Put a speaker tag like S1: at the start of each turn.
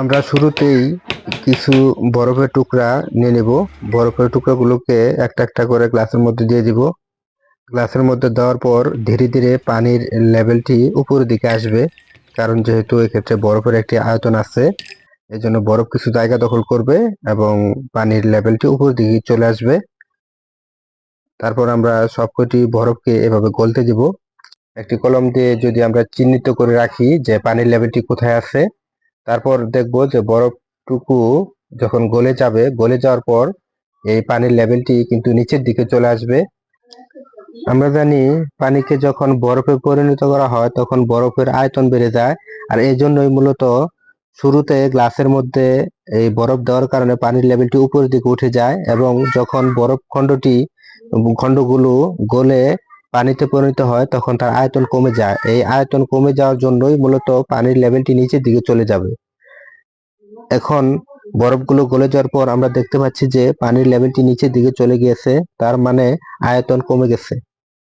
S1: আমরা শুরুতেই কিছু বরফের টুকরা নিয়ে নেব। বরফের টুকরাগুলোকে একটা একটা করে গ্লাসের মধ্যে দিয়ে দিব। গ্লাসের মধ্যে দেওয়ার পর ধীরে ধীরে পানির লেভেলটি উপরের দিকে আসবে, কারণ যেহেতু এক্ষেত্রে বরফের একটি আয়তন আছে, এজন্য বরফ কিছু জায়গা দখল করবে এবং পানির লেভেলটি উপরের দিকে চলে আসবে। তারপর আমরা সবকটি বরফকে এভাবে গলতে দিব। একটি কলম দিয়ে যদি আমরা চিহ্নিত করে রাখি যে পানির লেভেলটি কোথায় আছে, তারপর দেখব যে বরফটুকু যখন গলে যাবে, গলে যাওয়ার পর এই পানির লেভেলটি কিন্তু নিচের দিকে চলে আসবে। আমরা জানি পানিকে যখন বরফে পরিণত করা হয় তখন বরফের আয়তন বেড়ে যায়, আর এই জন্যই মূলত শুরুতে গ্লাসের মধ্যে এই বরফ দেওয়ার কারণে পানির লেভেলটি উপরের দিকে উঠে যায়, এবং যখন বরফ খণ্ডগুলো গলে পানিতে পরিণত হয় তখন তার আয়তন কমে যায়। এই আয়তন কমে যাওয়ার জন্যই মূলত পানির লেভেলটি নিচের দিকে চলে যাবে। এখন বরফগুলো গলে যাওয়ার পর আমরা দেখতে পাচ্ছি যে পানির লেভেলটি নিচের দিকে চলে গিয়েছে, তার মানে আয়তন কমে গেছে।